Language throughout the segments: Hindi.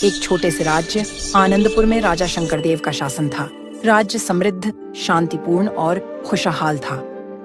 एक छोटे से राज्य आनंदपुर में राजा शंकरदेव का शासन था। राज्य समृद्ध, शांतिपूर्ण और खुशहाल था।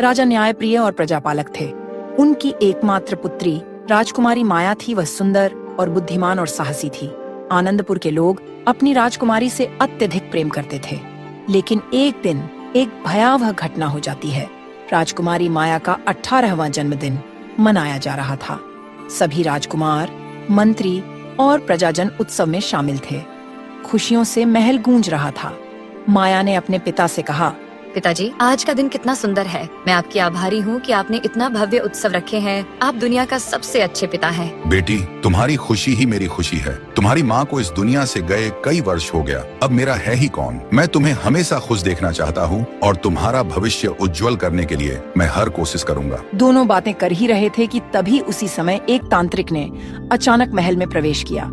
राजा न्यायप्रिय और प्रजापालक थे। उनकी एकमात्र पुत्री राजकुमारी माया थी। वह सुंदर और बुद्धिमान और साहसी थी। आनंदपुर के लोग अपनी राजकुमारी से अत्यधिक प्रेम करते थे। लेकिन एक दिन एक भयावह घटना हो जाती है। राजकुमारी माया का 18वां जन्मदिन मनाया जा रहा था। सभी राजकुमार, मंत्री और प्रजाजन उत्सव में शामिल थे। खुशियों से महल गूंज रहा था। माया ने अपने पिता से कहा, पिताजी, आज का दिन कितना सुंदर है। मैं आपकी आभारी हूँ कि आपने इतना भव्य उत्सव रखे हैं। आप दुनिया का सबसे अच्छे पिता हैं। बेटी, तुम्हारी खुशी ही मेरी खुशी है। तुम्हारी माँ को इस दुनिया से गए कई वर्ष हो गया। अब मेरा है ही कौन। मैं तुम्हें हमेशा खुश देखना चाहता हूँ और तुम्हारा भविष्य उज्जवल करने के लिए मैं हर कोशिश करूँगा। दोनों बातें कर ही रहे थे कि तभी उसी समय एक तांत्रिक ने अचानक महल में प्रवेश किया।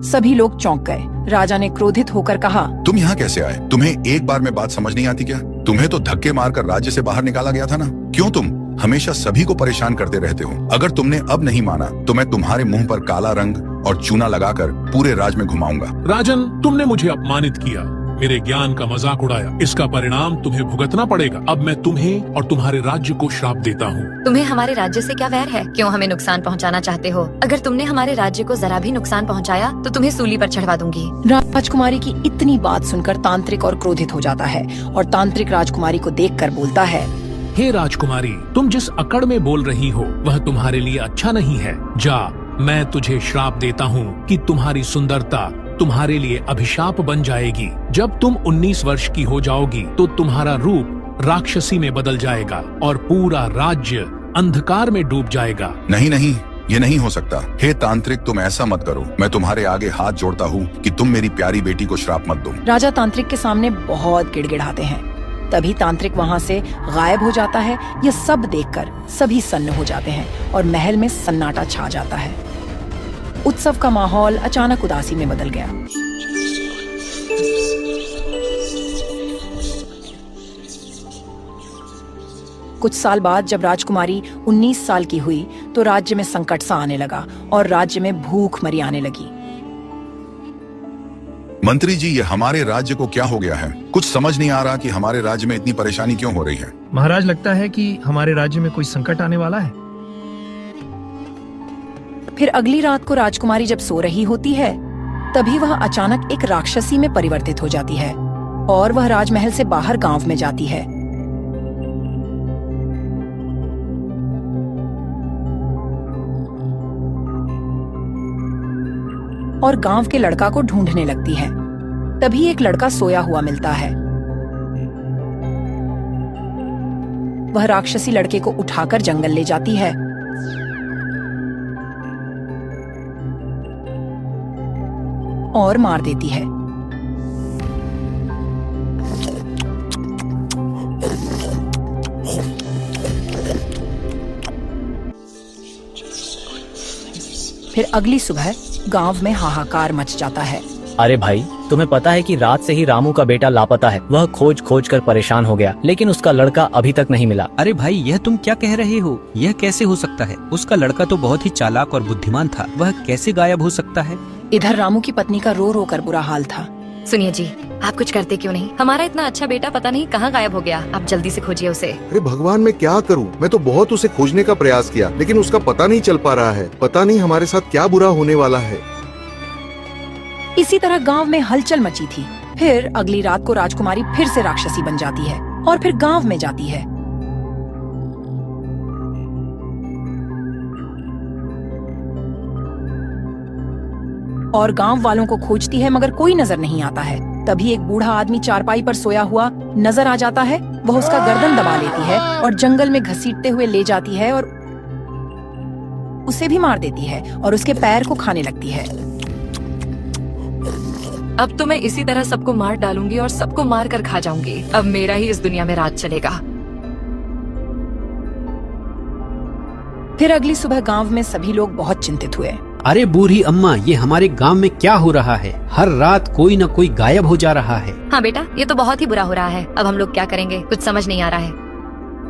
सभी लोग चौंक गए। राजा ने क्रोधित होकर कहा, तुम यहाँ कैसे आए? तुम्हें एक बार में बात समझ नहीं आती क्या? तुम्हें तो धक्के मारकर राज्य से बाहर निकाला गया था ना। क्यों तुम हमेशा सभी को परेशान करते रहते हो? अगर तुमने अब नहीं माना तो मैं तुम्हारे मुंह पर काला रंग और चूना लगाकर पूरे राज में घुमाऊंगा। राजन, तुमने मुझे अपमानित किया, मेरे ज्ञान का मजाक उड़ाया। इसका परिणाम तुम्हें भुगतना पड़ेगा। अब मैं तुम्हें और तुम्हारे राज्य को श्राप देता हूँ। तुम्हें हमारे राज्य से क्या वैर है? क्यों हमें नुकसान पहुँचाना चाहते हो? अगर तुमने हमारे राज्य को जरा भी नुकसान पहुँचाया तो तुम्हें सूली पर चढ़वा दूंगी। राजकुमारी की इतनी बात सुनकर तांत्रिक और क्रोधित हो जाता है और तांत्रिक राजकुमारी को देखकर बोलता है, हे राजकुमारी, तुम जिस अकड़ में बोल रही हो वह तुम्हारे लिए अच्छा नहीं है। जा, मैं तुझे श्राप देता हूँ कि तुम्हारी सुंदरता तुम्हारे लिए अभिशाप बन जाएगी। जब तुम 19 वर्ष की हो जाओगी तो तुम्हारा रूप राक्षसी में बदल जाएगा और पूरा राज्य अंधकार में डूब जाएगा। नहीं नहीं, ये नहीं हो सकता। हे तांत्रिक, तुम ऐसा मत करो। मैं तुम्हारे आगे हाथ जोड़ता हूँ कि तुम मेरी प्यारी बेटी को श्राप मत दो। राजा तांत्रिक के सामने बहुत गिड़गिड़ाते हैं। तभी तांत्रिक वहाँ से गायब हो जाता है। यह सब देखकर सभी सन्न हो जाते हैं और महल में सन्नाटा छा जाता है। उत्सव का माहौल अचानक उदासी में बदल गया। कुछ साल बाद जब राजकुमारी 19 साल की हुई तो राज्य में संकट सा आने लगा और राज्य में भूखमरी आने लगी। मंत्री जी, ये हमारे राज्य को क्या हो गया है? कुछ समझ नहीं आ रहा कि हमारे राज्य में इतनी परेशानी क्यों हो रही है। महाराज, लगता है कि हमारे राज्य में कोई संकट आने वाला है। फिर अगली रात को राजकुमारी जब सो रही होती है तभी वह अचानक एक राक्षसी में परिवर्तित हो जाती है और वह राजमहल से बाहर गांव में जाती है। और गांव के लड़का को ढूंढने लगती है। तभी एक लड़का सोया हुआ मिलता है। वह राक्षसी लड़के को उठाकर जंगल ले जाती है और मार देती है। फिर अगली सुबह गांव में हाहाकार मच जाता है। अरे भाई, तुम्हें पता है कि रात से ही रामू का बेटा लापता है। वह खोज खोज कर परेशान हो गया, लेकिन उसका लड़का अभी तक नहीं मिला। अरे भाई, यह तुम क्या कह रहे हो? यह कैसे हो सकता है? उसका लड़का तो बहुत ही चालाक और बुद्धिमान था। वह कैसे गायब हो सकता है? इधर रामू की पत्नी का रो रो कर बुरा हाल था। सुनिए जी, आप कुछ करते क्यों नहीं? हमारा इतना अच्छा बेटा पता नहीं कहाँ गायब हो गया। आप जल्दी से खोजिए उसे। अरे भगवान, मैं क्या करूं? मैं तो बहुत उसे खोजने का प्रयास किया, लेकिन उसका पता नहीं चल पा रहा है। पता नहीं हमारे साथ क्या बुरा होने वाला है। इसी तरह गांव में हलचल मची थी। फिर अगली रात को राजकुमारी फिर से राक्षसी बन जाती है और फिर गांव में जाती है। और गांव वालों को खोजती है मगर कोई नजर नहीं आता है। तभी एक बूढ़ा आदमी चारपाई पर सोया हुआ नजर आ जाता है। वह उसका गर्दन दबा लेती है और जंगल में घसीटते हुए ले जाती है और उसे भी मार देती है और उसके पैर को खाने लगती है। अब तो मैं इसी तरह सबको मार डालूंगी और सबको मार कर खा जाऊंगी। अब मेरा ही इस दुनिया में राज चलेगा। फिर अगली सुबह गांव में सभी लोग बहुत चिंतित हुए। अरे बूढ़ी अम्मा, ये हमारे गांव में क्या हो रहा है? हर रात कोई न कोई गायब हो जा रहा है। हाँ बेटा, ये तो बहुत ही बुरा हो रहा है। अब हम लोग क्या करेंगे? कुछ समझ नहीं आ रहा है।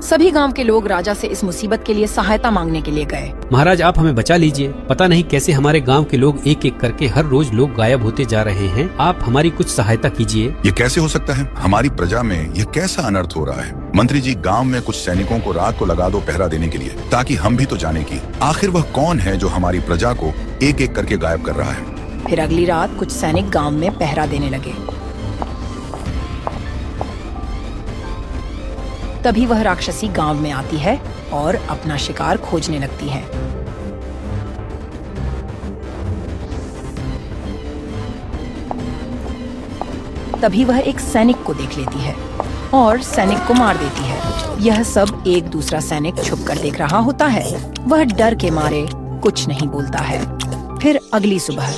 सभी गांव के लोग राजा से इस मुसीबत के लिए सहायता मांगने के लिए गए। महाराज आप हमें बचा लीजिए, पता नहीं कैसे हमारे गांव के लोग एक एक करके हर रोज लोग गायब होते जा रहे हैं, आप हमारी कुछ सहायता कीजिए। ये कैसे हो सकता है? हमारी प्रजा में ये कैसा अनर्थ हो रहा है? मंत्री जी, गांव में कुछ सैनिकों को रात को लगा दो पहरा देने के लिए, ताकि हम भी तो जाने की आखिर वह कौन है जो हमारी प्रजा को एक एक करके गायब कर रहा है। फिर अगली रात कुछ सैनिक गांव में पहरा देने लगे। तभी वह राक्षसी गांव में आती है और अपना शिकार खोजने लगती है। तभी वह एक सैनिक को देख लेती है और सैनिक को मार देती है। यह सब एक दूसरा सैनिक छुपकर देख रहा होता है। वह डर के मारे कुछ नहीं बोलता है। फिर अगली सुबह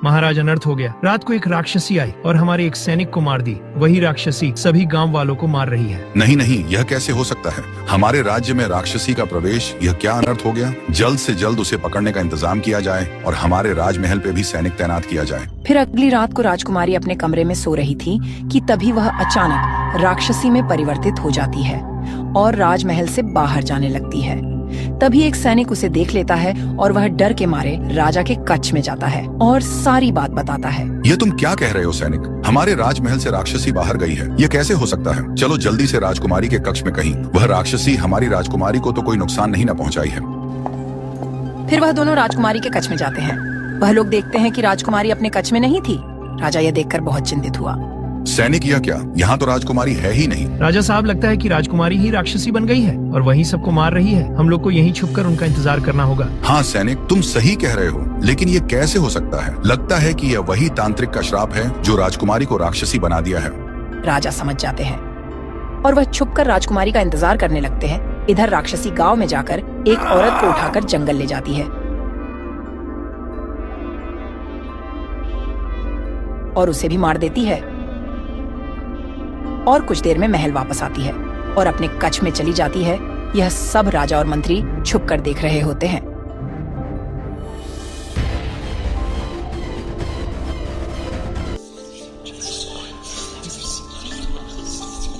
महाराज अनर्थ हो गया। रात को एक राक्षसी आई और हमारे एक सैनिक को मार दी। वही राक्षसी सभी गांव वालों को मार रही है। नहीं नहीं, यह कैसे हो सकता है? हमारे राज्य में राक्षसी का प्रवेश, यह क्या अनर्थ हो गया? जल्द से जल्द उसे पकड़ने का इंतजाम किया जाए और हमारे राजमहल पे भी सैनिक तैनात किया जाए। फिर अगली रात को राजकुमारी अपने कमरे में सो रही थी कि तभी वह अचानक राक्षसी में परिवर्तित हो जाती है और राजमहल से बाहर जाने लगती है। तभी एक सैनिक उसे देख लेता है और वह डर के मारे राजा के कक्ष में जाता है और सारी बात बताता है। ये तुम क्या कह रहे हो सैनिक? हमारे राजमहल से राक्षसी बाहर गई है, ये कैसे हो सकता है? चलो जल्दी से राजकुमारी के कक्ष में कहीं। वह राक्षसी हमारी राजकुमारी को तो कोई नुकसान नहीं न पहुंचाई है। फिर वह दोनों राजकुमारी के कक्ष में जाते हैं। वह लोग देखते हैं कि राजकुमारी अपने कक्ष में नहीं थी। राजा यह देखकर बहुत चिंतित हुआ। सैनिक, यह क्या? यहाँ तो राजकुमारी है ही नहीं। राजा साहब, लगता है कि राजकुमारी ही राक्षसी बन गई है और वही सबको मार रही है। हम लोग को यहीं छुपकर उनका इंतजार करना होगा। हाँ सैनिक, तुम सही कह रहे हो, लेकिन ये कैसे हो सकता है? लगता है कि यह वही तांत्रिक का श्राप है जो राजकुमारी को राक्षसी बना दिया है। राजा समझ जाते हैं और वह छुपकर राजकुमारी का इंतजार करने लगते हैं। इधर राक्षसी गांव में जाकर एक औरत को उठाकर जंगल ले जाती है और उसे भी मार देती है और कुछ देर में महल वापस आती है और अपने कक्ष में चली जाती है। यह सब राजा और मंत्री छुपकर देख रहे होते हैं।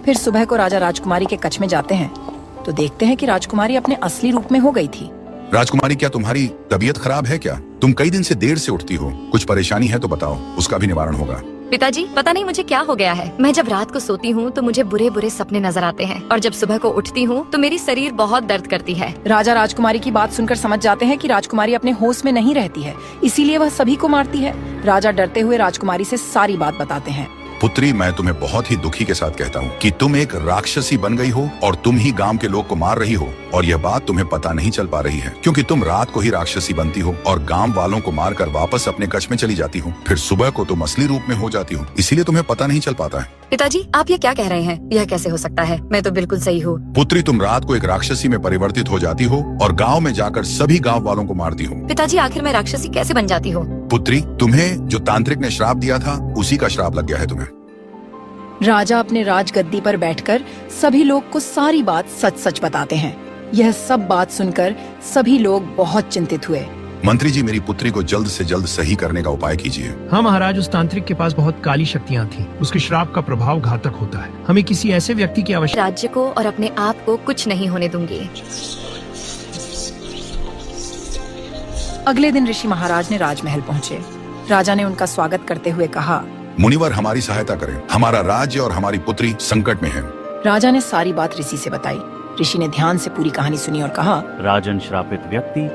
फिर सुबह को राजा राजकुमारी के कक्ष में जाते हैं तो देखते हैं कि राजकुमारी अपने असली रूप में हो गई थी। राजकुमारी, क्या तुम्हारी तबीयत खराब है क्या? तुम कई दिन से देर से उठती हो, कुछ परेशानी है तो बताओ, उसका भी निवारण होगा। पिताजी, पता नहीं मुझे क्या हो गया है। मैं जब रात को सोती हूँ तो मुझे बुरे बुरे सपने नजर आते हैं और जब सुबह को उठती हूँ तो मेरी शरीर बहुत दर्द करती है। राजा राजकुमारी की बात सुनकर समझ जाते हैं कि राजकुमारी अपने होश में नहीं रहती है, इसीलिए वह सभी को मारती है। राजा डरते हुए राजकुमारी से सारी बात बताते हैं। पुत्री, मैं तुम्हें बहुत ही दुखी के साथ कहता हूँ कि तुम एक राक्षसी बन गई हो और तुम ही गांव के लोग को मार रही हो, और यह बात तुम्हें पता नहीं चल पा रही है क्योंकि तुम रात को ही राक्षसी बनती हो और गांव वालों को मारकर वापस अपने कक्ष में चली जाती हो। फिर सुबह को तुम असली रूप में हो जाती हो, इसीलिए तुम्हें पता नहीं चल पाता है। पिताजी, आप ये क्या कह रहे हैं? यह कैसे हो सकता है? मैं तो बिल्कुल सही हूँ। पुत्री, तुम रात को एक राक्षसी में परिवर्तित हो जाती हो और गाँव में जाकर सभी गाँव वालों को मारती हो। पिताजी, आखिर मैं राक्षसी कैसे बन जाती हूँ? पुत्री, तुम्हें जो तांत्रिक ने श्राप दिया था उसी का श्राप लग गया है तुम्हें। राजा अपने राजगद्दी पर बैठकर सभी लोग को सारी बात सच सच बताते हैं। यह सब बात सुनकर सभी लोग बहुत चिंतित हुए। मंत्री जी, मेरी पुत्री को जल्द से जल्द सही करने का उपाय कीजिए। हाँ महाराज, उस तांत्रिक के पास बहुत काली शक्तियाँ थी। उसके श्राप का प्रभाव घातक होता है। हमें किसी ऐसे व्यक्ति की आवश्यकता। राज्य को और अपने आप को कुछ नहीं होने दूंगी। अगले दिन ऋषि महाराज ने राजमहल पहुँचे। राजा ने उनका स्वागत करते हुए कहा, मुनिवर, हमारी सहायता करें, हमारा राज्य और हमारी पुत्री संकट में है। राजा ने सारी बात ऋषि से बताई। ऋषि ने ध्यान से पूरी कहानी सुनी और कहा, राजन, श्रापित व्यक्ति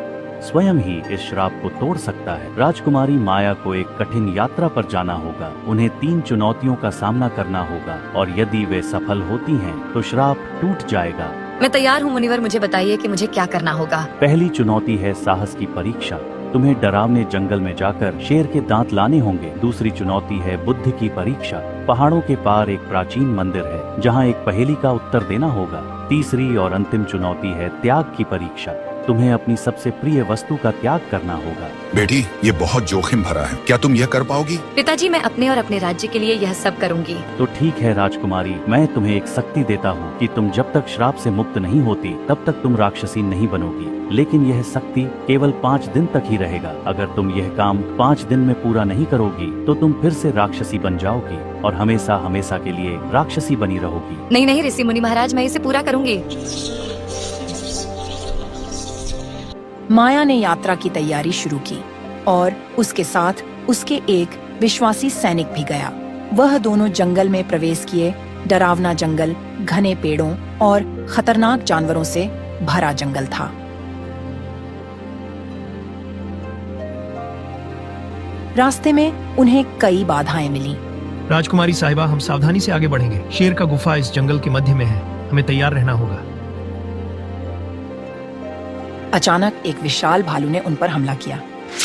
स्वयं ही इस श्राप को तोड़ सकता है। राजकुमारी माया को एक कठिन यात्रा पर जाना होगा। उन्हें 3 चुनौतियों का सामना करना होगा और यदि वे सफल होती हैं तो श्राप टूट जाएगा। मैं तैयार हूँ मुनिवर, मुझे बताइए कि मुझे क्या करना होगा। पहली चुनौती है साहस की परीक्षा। तुम्हें डरावने जंगल में जाकर शेर के दांत लाने होंगे। दूसरी चुनौती है बुद्धि की परीक्षा। पहाड़ों के पार एक प्राचीन मंदिर है जहां एक पहेली का उत्तर देना होगा। तीसरी और अंतिम चुनौती है त्याग की परीक्षा। तुम्हें अपनी सबसे प्रिय वस्तु का त्याग करना होगा। बेटी, ये बहुत जोखिम भरा है, क्या तुम यह कर पाओगी? पिताजी, मैं अपने और अपने राज्य के लिए यह सब करूंगी। तो ठीक है राजकुमारी, मैं तुम्हें एक शक्ति देता हूँ कि तुम जब तक श्राप से मुक्त नहीं होती तब तक तुम राक्षसी नहीं बनोगी। लेकिन यह शक्ति केवल 5 दिन तक ही रहेगा। अगर तुम यह काम 5 दिन में पूरा नहीं करोगी तो तुम फिर से राक्षसी बन जाओगी और हमेशा हमेशा के लिए राक्षसी बनी रहोगी। नहीं नहीं ऋषि मुनि महाराज, मैं इसे पूरा करूंगी। माया ने यात्रा की तैयारी शुरू की और उसके साथ उसके एक विश्वासी सैनिक भी गया। वह दोनों जंगल में प्रवेश किए। डरावना जंगल घने पेड़ों और खतरनाक जानवरों से भरा जंगल था। रास्ते में उन्हें कई बाधाएं मिली। राजकुमारी साहिबा, हम सावधानी से आगे बढ़ेंगे। शेर का गुफा इस जंगल के मध्य में है, हमें तैयार रहना होगा। अचानक एक विशाल भालू ने उन पर हमला किया।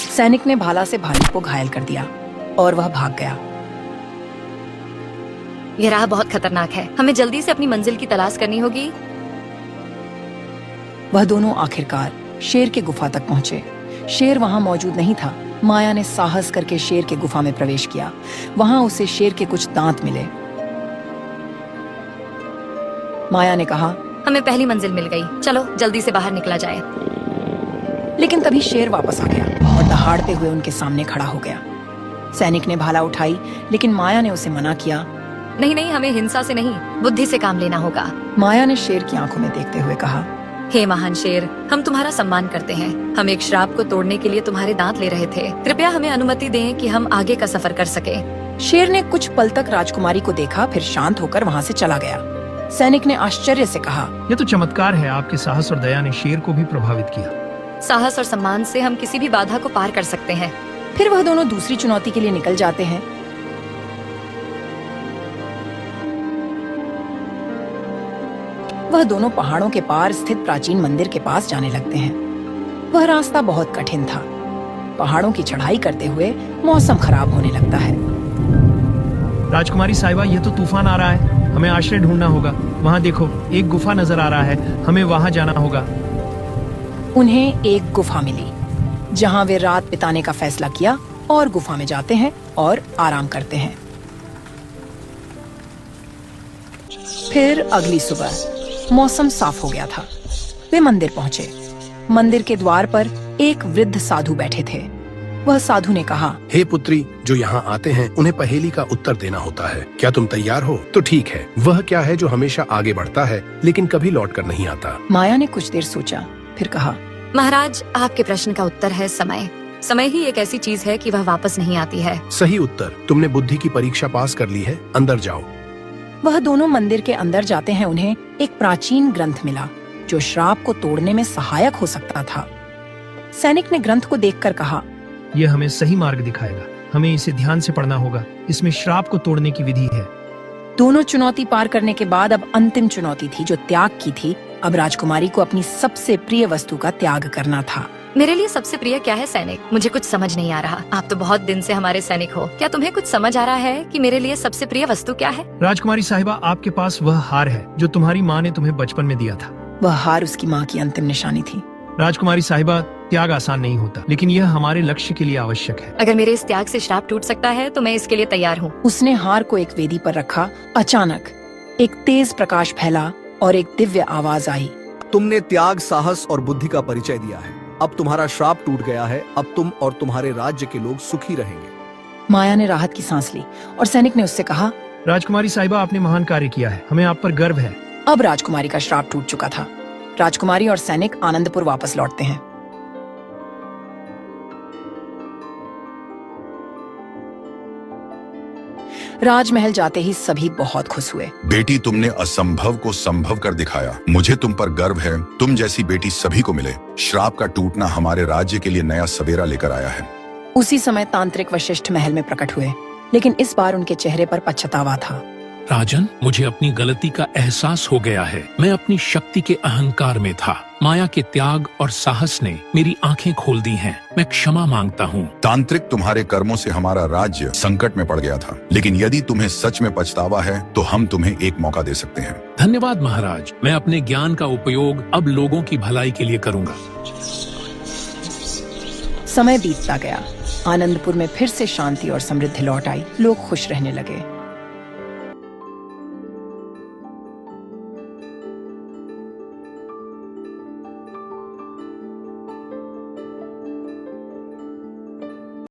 सैनिक ने भाला से भालू को घायल कर दिया और वह भाग गया। यह राह बहुत खतरनाक है, हमें जल्दी से अपनी मंजिल की तलाश करनी होगी। वह दोनों आखिरकार शेर के गुफा तक पहुंचे। शेर वहां मौजूद नहीं था। माया ने साहस करके शेर के गुफा में प्रवेश किया। वहां उसे शेर के कुछ दांत मिले। माया ने कहा, हमें पहली मंजिल मिल गई, चलो जल्दी से बाहर निकला जाए। लेकिन तभी शेर वापस आ गया और दहाड़ते हुए उनके सामने खड़ा हो गया। सैनिक ने भाला उठाई, लेकिन माया ने उसे मना किया। नहीं नहीं, हमें हिंसा से नहीं, बुद्धि से काम लेना होगा। माया ने शेर की आंखों में देखते हुए कहा, हे महान शेर, हम तुम्हारा सम्मान करते हैं। हम एक श्राप को तोड़ने के लिए तुम्हारे दांत ले रहे थे। कृपया हमें अनुमति दें कि हम आगे का सफर कर सके। शेर ने कुछ पल तक राजकुमारी को देखा, फिर शांत होकर वहां से चला गया। सैनिक ने आश्चर्य से कहा, यह तो चमत्कार है। आपके साहस और दया ने शेर को भी प्रभावित किया। साहस और सम्मान से हम किसी भी बाधा को पार कर सकते हैं। फिर वह दोनों दूसरी चुनौती के लिए निकल जाते हैं। वह दोनों पहाड़ों के पार स्थित प्राचीन मंदिर के पास जाने लगते हैं। वह रास्ता बहुत कठिन था। पहाड़ों की चढ़ाई करते हुए मौसम खराब होने लगता है। राजकुमारी साहिबा, यह तो तूफान आ रहा है, हमें आश्रय ढूंढना होगा। वहाँ देखो, एक गुफा नजर आ रहा है, हमें वहाँ जाना होगा। उन्हें एक गुफा मिली जहाँ वे रात बिताने का फैसला किया और गुफा में जाते हैं और आराम करते हैं। फिर अगली सुबह मौसम साफ हो गया था। वे मंदिर पहुंचे। मंदिर के द्वार पर एक वृद्ध साधु बैठे थे। वह साधु ने कहा, हे पुत्री, जो यहाँ आते हैं उन्हें पहेली का उत्तर देना होता है। क्या तुम तैयार हो? तो ठीक है। वह क्या है जो हमेशा आगे बढ़ता है लेकिन कभी लौट कर नहीं आता? माया ने कुछ देर सोचा, फिर कहा, महाराज, आपके प्रश्न का उत्तर है समय। समय ही एक ऐसी चीज है कि वह वापस नहीं आती है। सही उत्तर। तुमने बुद्धि की परीक्षा पास कर ली है, अंदर जाओ। वह दोनों मंदिर के अंदर जाते हैं। उन्हें एक प्राचीन ग्रंथ मिला जो श्राप को तोड़ने में सहायक हो सकता था। सैनिक ने ग्रंथ को देखकर कहा, यह हमें सही मार्ग दिखाएगा। हमें इसे ध्यान से पढ़ना होगा। इसमें श्राप को तोड़ने की विधि है। दोनों चुनौती पार करने के बाद अब अंतिम चुनौती थी जो त्याग की थी। अब राजकुमारी को अपनी सबसे प्रिय वस्तु का त्याग करना था। मेरे लिए सबसे प्रिय क्या है सैनिक? मुझे कुछ समझ नहीं आ रहा। आप तो बहुत दिन से हमारे सैनिक हो। क्या तुम्हें कुछ समझ आ रहा है कि मेरे लिए सबसे प्रिय वस्तु क्या है? राजकुमारी साहिबा, आपके पास वह हार है जो तुम्हारी माँ ने तुम्हें बचपन में दिया था। वह हार उसकी माँ की अंतिम निशानी थी। राजकुमारी साहिबा, त्याग आसान नहीं होता, लेकिन यह हमारे लक्ष्य के लिए आवश्यक है। अगर मेरे इस त्याग से श्राप टूट सकता है तो मैं इसके लिए तैयार हूँ। उसने हार को एक वेदी पर रखा। अचानक एक तेज प्रकाश फैला और एक दिव्य आवाज आई, तुमने त्याग, साहस और बुद्धि का परिचय दिया है। अब तुम्हारा श्राप टूट गया है। अब तुम और तुम्हारे राज्य के लोग सुखी रहेंगे। माया ने राहत की सांस ली और सैनिक ने उससे कहा, राजकुमारी साहिबा, आपने महान कार्य किया है। हमें आप पर गर्व है। अब राजकुमारी का श्राप टूट चुका था। राजकुमारी और सैनिक आनंदपुर वापस लौटते हैं। राजमहल जाते ही सभी बहुत खुश हुए। बेटी, तुमने असंभव को संभव कर दिखाया। मुझे तुम पर गर्व है। तुम जैसी बेटी सभी को मिले। श्राप का टूटना हमारे राज्य के लिए नया सवेरा लेकर आया है। उसी समय तांत्रिक वशिष्ठ महल में प्रकट हुए, लेकिन इस बार उनके चेहरे पर पछतावा था। राजन, मुझे अपनी गलती का एहसास हो गया है। मैं अपनी शक्ति के अहंकार में था। माया के त्याग और साहस ने मेरी आंखें खोल दी हैं। मैं क्षमा मांगता हूँ। तांत्रिक, तुम्हारे कर्मों से हमारा राज्य संकट में पड़ गया था, लेकिन यदि तुम्हें सच में पछतावा है तो हम तुम्हें एक मौका दे सकते हैं। धन्यवाद महाराज। मैं अपने ज्ञान का उपयोग अब लोगों की भलाई के लिए करूँगा। समय बीतता गया। आनंदपुर में फिर से शांति और समृद्धि लौट आई। लोग खुश रहने लगे।